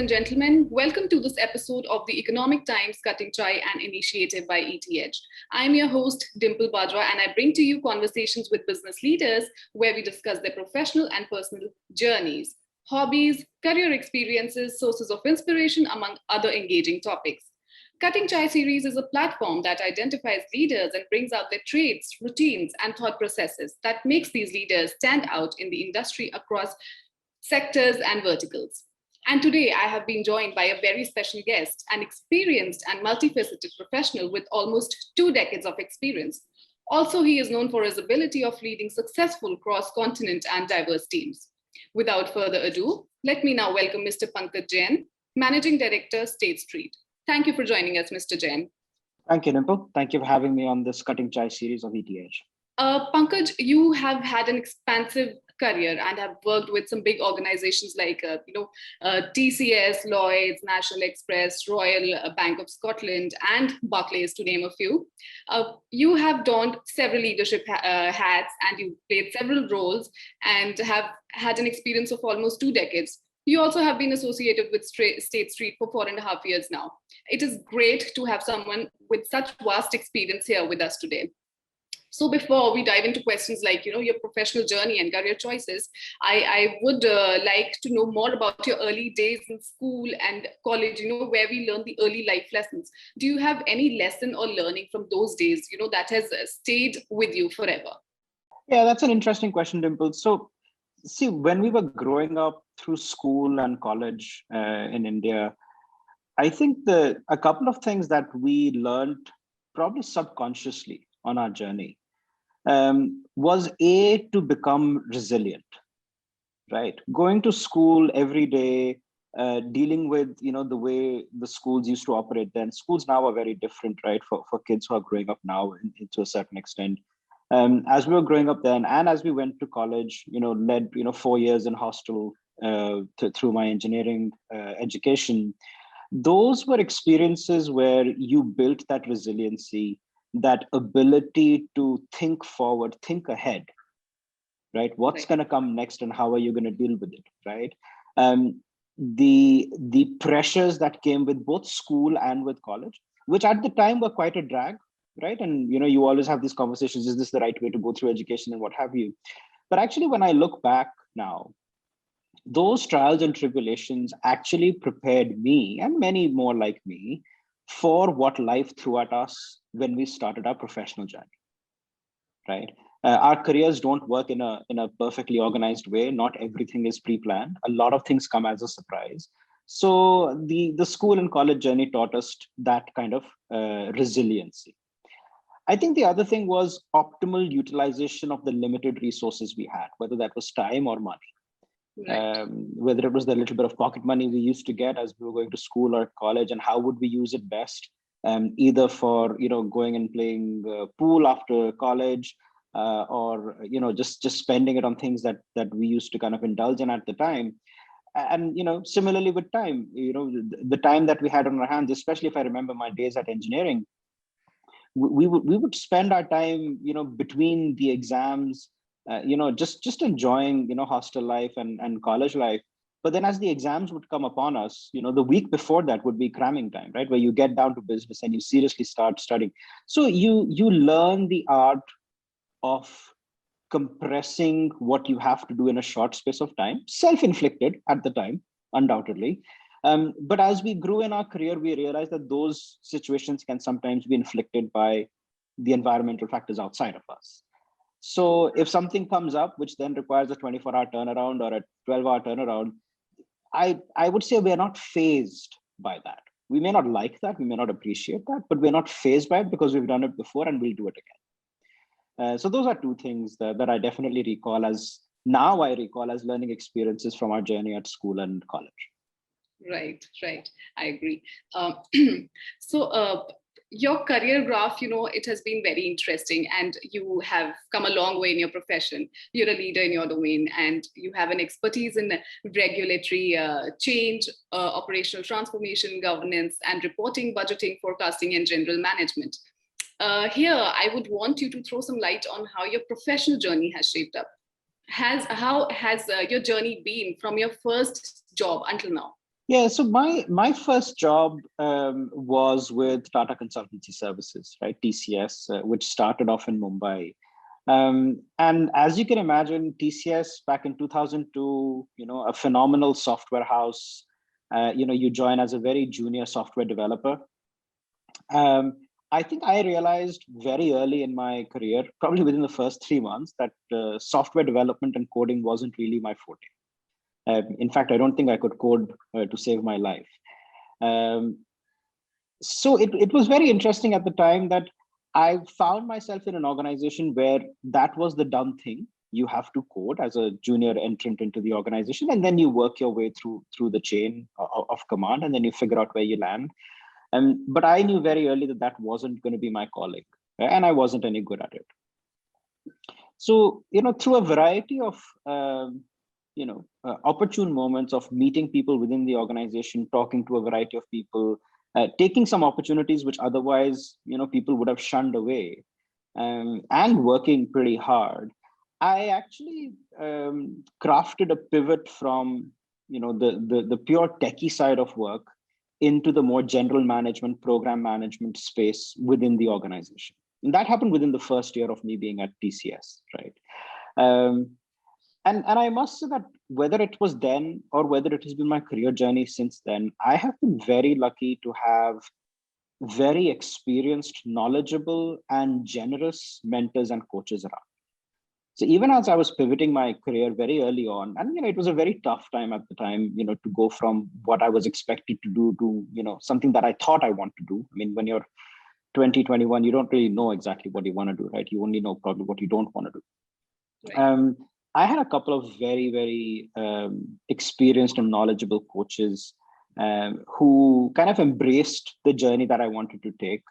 and gentlemen, welcome to this episode of the Economic Times Cutting Chai, an initiative by ETH. I'm your host, Dimple Bajwa, and I bring to you conversations with business leaders where we discuss their professional and personal journeys, hobbies, career experiences, sources of inspiration, among other engaging topics. Cutting Chai series is a platform that identifies leaders and brings out their traits, routines, and thought processes that makes these leaders stand out in the industry across sectors and verticals. And today I have been joined by a very special guest, an experienced and multifaceted professional with almost 2 decades of experience. Also, he is known for his ability of leading successful cross-continent and diverse teams. Without further ado, let me now welcome Mr. Pankaj Jain, Managing Director, State Street. Thank you for joining us, Mr. Jain. Thank you, Dimple. Thank you for having me on this Cutting Chai series of ETH. Pankaj, you have had an expansive career and have worked with some big organizations like, TCS, Lloyds, National Express, Royal Bank of Scotland, and Barclays, to name a few. You have donned several leadership hats and you played several roles and have had an experience of almost 2 decades. You also have been associated with State Street for 4.5 years now. It is great to have someone with such vast experience here with us today. So before we dive into questions like, your professional journey and career choices, I would like to know more about your early days in school and college, where we learned the early life lessons. Do you have any lesson or learning from those days, that has stayed with you forever? Yeah, that's an interesting question, Dimple. So see, when we were growing up through school and college in India, I think a couple of things that we learned probably subconsciously on our journey was to become resilient, right? Going to school every day, dealing with, the way the schools used to operate then. Schools now are very different, right? For kids who are growing up now to a certain extent. As we were growing up then, and as we went to college, led, 4 years in hostel through my engineering education, those were experiences where you built that resiliency, that ability to think forward, think ahead, right? What's going to come next and how are you going to deal with it, right? The pressures that came with both school and with college, which at the time were quite a drag, right? And, you always have these conversations, is this the right way to go through education and what have you? But actually, when I look back now, those trials and tribulations actually prepared me and many more like me for what life threw at us when we started our professional journey, right? Our careers don't work in a perfectly organized way. Not everything is pre-planned. A lot of things come as a surprise. So the school and college journey taught us that kind of resiliency. I think the other thing was optimal utilization of the limited resources we had, whether that was time or money. Right. Whether it was the little bit of pocket money we used to get as we were going to school or college, and how would we use it best, either for going and playing pool after college, or just spending it on things that we used to kind of indulge in at the time. And similarly with time, the time that we had on our hands, especially if I remember my days at engineering, we would spend our time between the exams, just enjoying, hostel life and college life. But then as the exams would come upon us, the week before that would be cramming time, right? Where you get down to business and you seriously start studying. So you learn the art of compressing what you have to do in a short space of time, self-inflicted at the time, undoubtedly. But as we grew in our career, we realized that those situations can sometimes be inflicted by the environmental factors outside of us. So if something comes up, which then requires a 24-hour turnaround or a 12-hour turnaround, I would say we're not fazed by that. We may not like that, we may not appreciate that, but we're not fazed by it because we've done it before and we'll do it again. So those are two things that I definitely recall as learning experiences from our journey at school and college. Right. I agree. Your career graph, it has been very interesting and you have come a long way in your profession. You're a leader in your domain and you have an expertise in regulatory change, operational transformation, governance, and reporting, budgeting, forecasting, and general management. Here, I would want you to throw some light on how your professional journey has shaped up. How has your journey been from your first job until now? Yeah, so my first job was with Tata Consultancy Services, right? TCS, which started off in Mumbai. And as you can imagine, TCS back in 2002, a phenomenal software house. You join as a very junior software developer. Um, I think I realized very early in my career, probably within the first 3 months, that software development and coding wasn't really my forte. In fact, I don't think I could code to save my life. Um, so it was very interesting at the time that I found myself in an organization where that was the done thing. You have to code as a junior entrant into the organization, and then you work your way through the chain of command, and then you figure out where you land. But I knew very early that that wasn't going to be my calling, and I wasn't any good at it. So, through a variety of opportune moments of meeting people within the organization, talking to a variety of people, taking some opportunities which otherwise, people would have shunned away, and working pretty hard, I actually crafted a pivot from, the pure techie side of work into the more general management, program management space within the organization. And that happened within the first year of me being at TCS, right? Um, and I must say that whether it was then or whether it has been my career journey since then, I have been very lucky to have very experienced, knowledgeable, and generous mentors and coaches around. So even as I was pivoting my career very early on, and it was a very tough time at the time, to go from what I was expected to do to, something that I thought I want to do. I mean, when you're 20, 21, you don't really know exactly what you want to do, right? You only know probably what you don't want to do. Right. I had a couple of very, very experienced and knowledgeable coaches who kind of embraced the journey that I wanted to take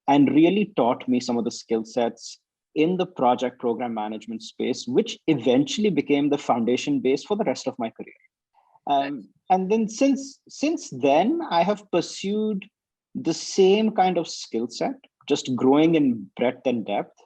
and really taught me some of the skill sets in the project program management space, which eventually became the foundation base for the rest of my career. And then since then, I have pursued the same kind of skill set, just growing in breadth and depth,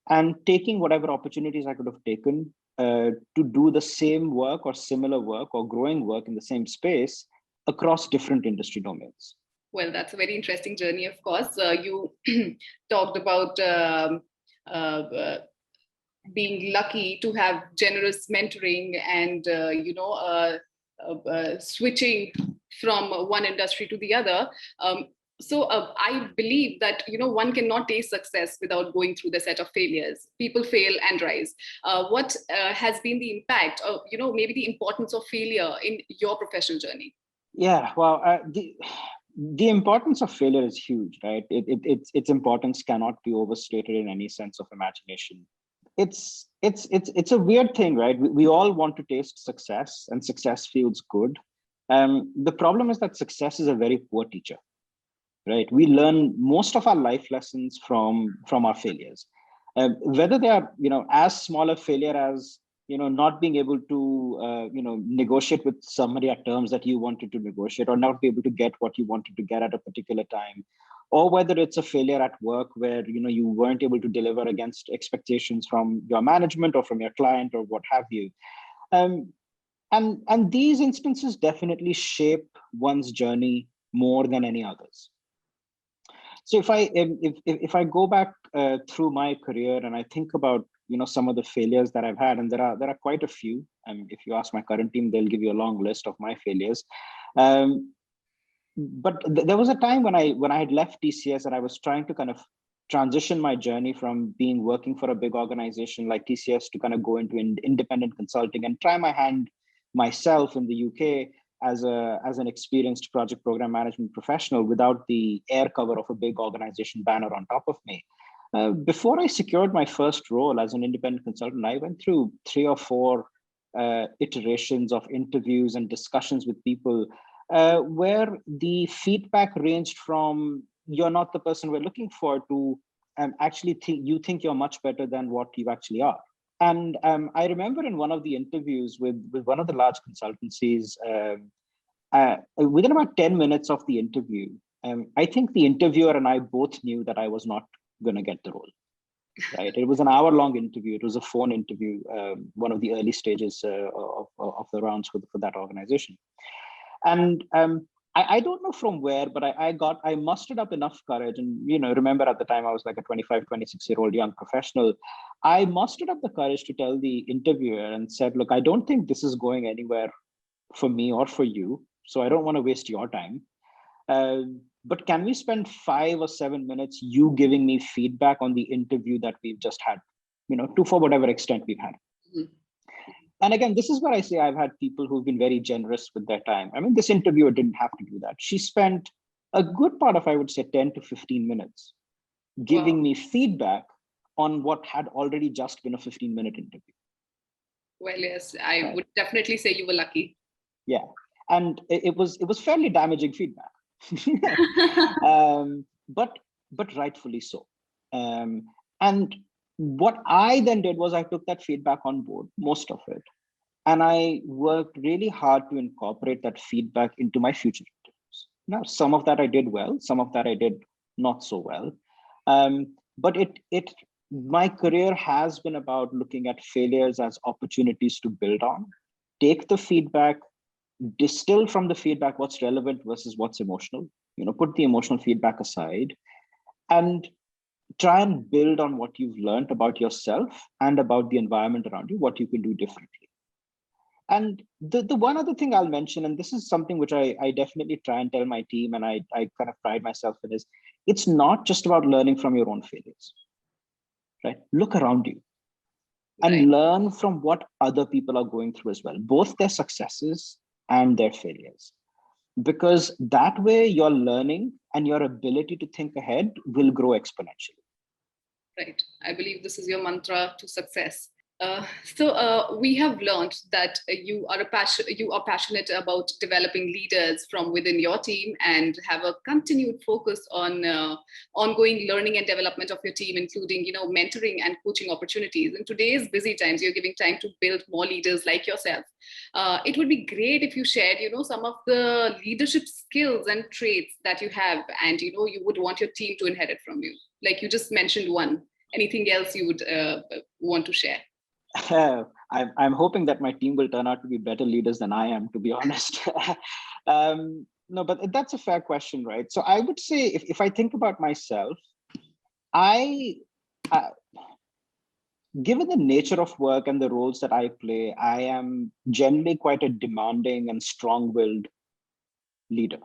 and taking whatever opportunities I could have taken to do the same work or similar work or growing work in the same space across different industry domains. Well, that's a very interesting journey, of course. You talked about being lucky to have generous mentoring and, switching from one industry to the other. So I believe that, one cannot taste success without going through the set of failures. People fail and rise. What has been the impact of, maybe the importance of failure in your professional journey? Yeah, well, the importance of failure is huge, right? Its importance cannot be overstated in any sense of imagination. It's a weird thing, right? We all want to taste success, and success feels good. The problem is that success is a very poor teacher, right? We learn most of our life lessons from our failures, whether they are as small a failure as not being able to negotiate with somebody at terms that you wanted to negotiate, or not be able to get what you wanted to get at a particular time, or whether it's a failure at work where you weren't able to deliver against expectations from your management or from your client or what have you. And these instances definitely shape one's journey more than any others. So if I go back through my career and I think about some of the failures that I've had, and there are quite a few. If you ask my current team, they'll give you a long list of my failures. But there was a time when I had left TCS and I was trying to kind of transition my journey from being working for a big organization like TCS to kind of go into independent consulting and try my hand myself in the UK as an experienced project program management professional without the air cover of a big organization banner on top of me. Before I secured my first role as an independent consultant, I went through 3 or 4 iterations of interviews and discussions with people where the feedback ranged from "you're not the person we're looking for" to actually you think you're much better than what you actually are. And I remember in one of the interviews with one of the large consultancies, within about 10 minutes of the interview, I think the interviewer and I both knew that I was not going to get the role. Right? It was an hour-long interview. It was a phone interview, one of the early stages of the rounds for that organization. And I don't know from where, but I mustered up enough courage. And, remember at the time I was like a 25, 26-year-old young professional. I mustered up the courage to tell the interviewer and said, look, I don't think this is going anywhere for me or for you. So I don't want to waste your time. But can we spend 5 or 7 minutes you giving me feedback on the interview that we've just had, for whatever extent we've had. Mhm. And again, this is where I say I've had people who've been very generous with their time. I mean, this interviewer didn't have to do that. She spent a good part of, I would say, 10 to 15 minutes Wow. giving me feedback on what had already just been a 15-minute interview. Well, yes, I Right. would definitely say you were lucky. Yeah. And it was fairly damaging feedback. But rightfully so. And what I then did was I took that feedback on board, most of it, and I worked really hard to incorporate that feedback into my future interviews. Now, some of that I did well, some of that I did not so well. But my career has been about looking at failures as opportunities to build on, take the feedback, distill from the feedback what's relevant versus what's emotional, put the emotional feedback aside, and try and build on what you've learned about yourself and about the environment around you, what you can do differently. And the one other thing I'll mention, and this is something which I definitely try and tell my team, and I kind of pride myself in, is it's not just about learning from your own failures, right? Look around you and Right. learn from what other people are going through as well, both their successes and their failures. Because that way your learning and your ability to think ahead will grow exponentially. Right. I believe this is your mantra to success. So we have learned that you are passionate about developing leaders from within your team and have a continued focus on ongoing learning and development of your team, including mentoring and coaching opportunities. In today's busy times, you're giving time to build more leaders like yourself. It would be great if you shared some of the leadership skills and traits that you have, and you would want your team to inherit from you. Like you just mentioned one. Anything else you would want to share? I'm hoping that my team will turn out to be better leaders than I am, to be honest. No, but that's a fair question, right? So I would say if I think about myself, I, given the nature of work and the roles that I play, I am generally quite a demanding and strong-willed leader,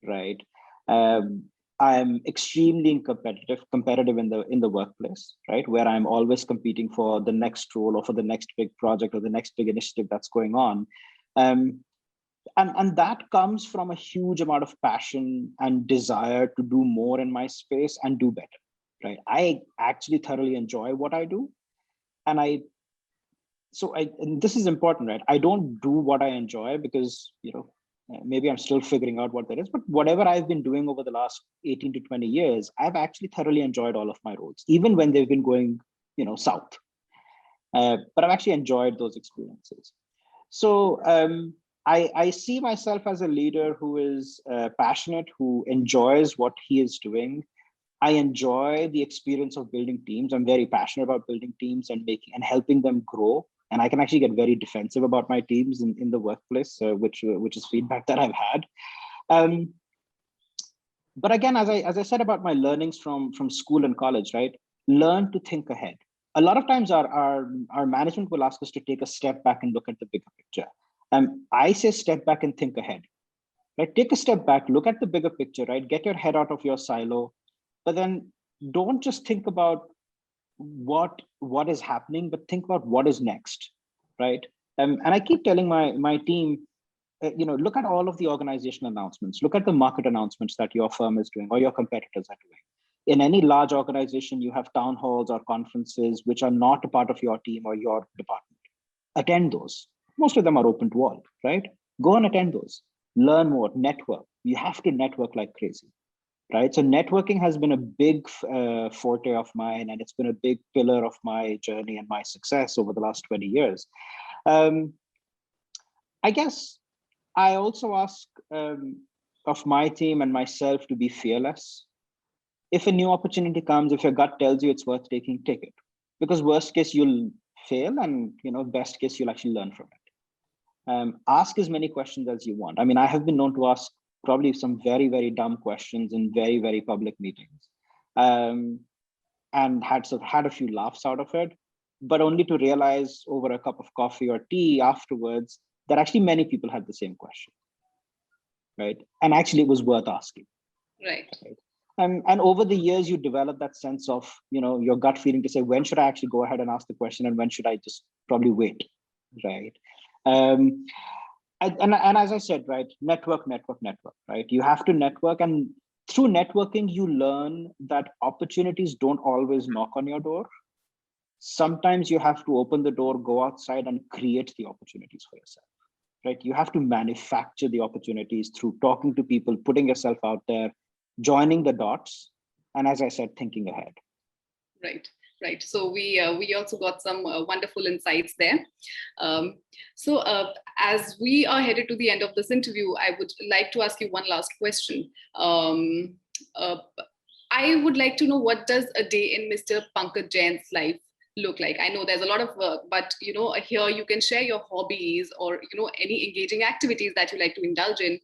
right? Um, I'm extremely competitive in the workplace, right? Where I'm always competing for the next role or for the next big project or the next big initiative that's going on. Um, and that comes from a huge amount of passion and desire to do more in my space and do better, right? I actually thoroughly enjoy what I do. And and this is important, right? I don't do what I enjoy because, maybe I'm still figuring out what that is, but whatever I've been doing over the last 18 to 20 years, I've actually thoroughly enjoyed all of my roles, even when they've been going, south. But I've actually enjoyed those experiences. So I see myself as a leader who is passionate, who enjoys what he is doing. I enjoy the experience of building teams. I'm very passionate about building teams and helping them grow. And I can actually get very defensive about my teams in the workplace, which is feedback that I've had. Um, but again, as I said about my learnings from school and college, right? Learn to think ahead. A lot of times our management will ask us to take a step back and look at the bigger picture. I say step back and think ahead. Right? Take a step back, look at the bigger picture, right? Get your head out of your silo, but then don't just think about what is happening, but think about what is next, right? And I keep telling my team, look at all of the organizational announcements, look at the market announcements that your firm is doing or your competitors are doing. In any large organization, you have town halls or conferences which are not a part of your team or your department. Attend those. Most of them are open to all, right? Go and attend those. Learn more, network. You have to network like crazy, right? So networking has been a big forte of mine, and it's been a big pillar of my journey and my success over the last 20 years. I guess I also ask of my team and myself to be fearless. If a new opportunity comes, if your gut tells you it's worth taking, take it. Because worst case, you'll fail, and best case, you'll actually learn from it. Ask as many questions as you want. I mean, I have been known to ask probably some very, very dumb questions in very, very public meetings, and had a few laughs out of it, but only to realize over a cup of coffee or tea afterwards that actually many people had the same question, right? And actually, it was worth asking. Right. And over the years, you develop that sense of, your gut feeling to say, when should I actually go ahead and ask the question, and when should I just probably wait, right? And as I said, right, network, right? You have to network, and through networking, you learn that opportunities don't always knock on your door. Sometimes you have to open the door, go outside, and create the opportunities for yourself, right? You have to manufacture the opportunities through talking to people, putting yourself out there, joining the dots, and as I said, thinking ahead. Right. So we also got some wonderful insights there. As we are headed to the end of this interview, I would like to ask you one last question. I would like to know, what does a day in Mr. Pankaj Jain's life look like? I know there's a lot of work, but here you can share your hobbies, or any engaging activities that you like to indulge in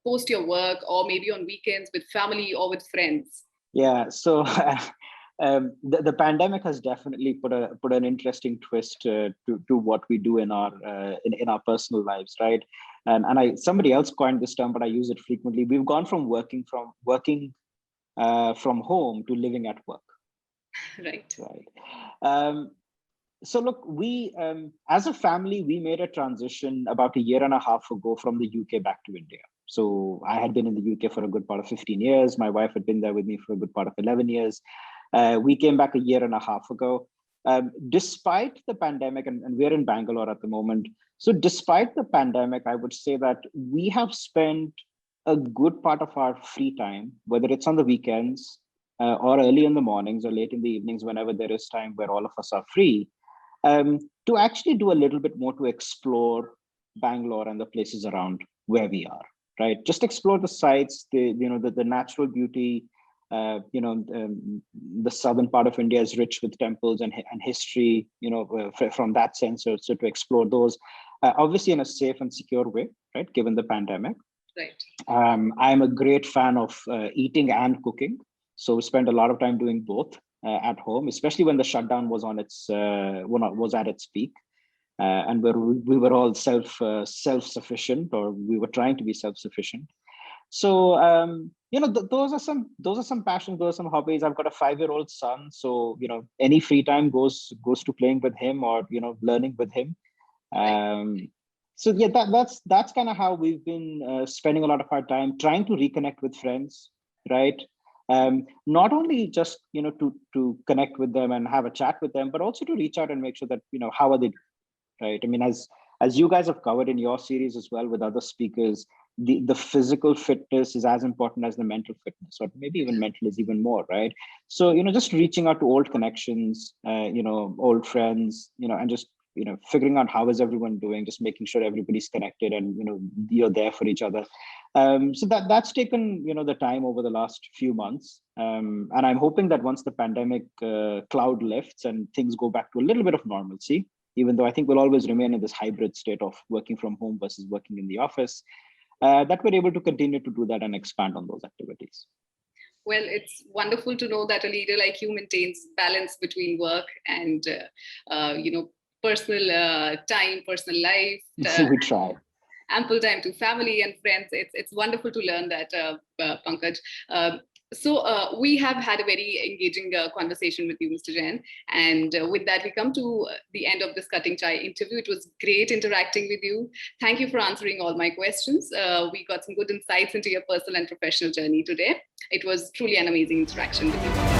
post your work, or maybe on weekends with family or with friends. Yeah, so the pandemic has definitely put an interesting twist to what we do in our personal lives, right? And somebody else coined this term, but I use it frequently. We've gone from working from home to living at work. Right. So look, we as a family, we made a transition about a year and a half ago from the UK back to India. So I had been in the UK for a good part of 15 years. My wife had been there with me for a good part of 11 years. We came back a year and a half ago. Despite the pandemic, and we're in Bangalore at the moment. So despite the pandemic, I would say that we have spent a good part of our free time, whether it's on the weekends or early in the mornings or late in the evenings, whenever there is time where all of us are free, to actually do a little bit more to explore Bangalore and the places around where we are, right? Just explore the sites, the natural beauty. The southern part of India is rich with temples and history, from that sense. So to explore those, obviously in a safe and secure way, right? Given the pandemic. Right. I'm a great fan of eating and cooking. So we spent a lot of time doing both at home, especially when the shutdown was was at its peak, and we were all self-sufficient, or we were trying to be self-sufficient. So those are some passions, those are some hobbies. I've got a 5-year-old son, so any free time goes to playing with him, or learning with him. So yeah, that's kind of how we've been spending a lot of our time trying to reconnect with friends, right? Not only just to connect with them and have a chat with them, but also to reach out and make sure that how are they doing, right? I mean, as you guys have covered in your series as well with other speakers, the physical fitness is as important as the mental fitness, or maybe even mental is even more, right? So just reaching out to old connections, old friends, and just figuring out how is everyone doing, just making sure everybody's connected and you're there for each other. So that's taken the time over the last few months, and I'm hoping that once the pandemic cloud lifts and things go back to a little bit of normalcy, even though I think we'll always remain in this hybrid state of working from home versus working in the office, that we're able to continue to do that and expand on those activities. Well, it's wonderful to know that a leader like you maintains balance between work and personal time, personal life. We try. Ample time to family and friends. It's wonderful to learn that, Pankaj. So we have had a very engaging conversation with you, Mr. Jain. And with that, we come to the end of this Cutting Chai interview. It was great interacting with you. Thank you for answering all my questions. We got some good insights into your personal and professional journey today. It was truly an amazing interaction with you.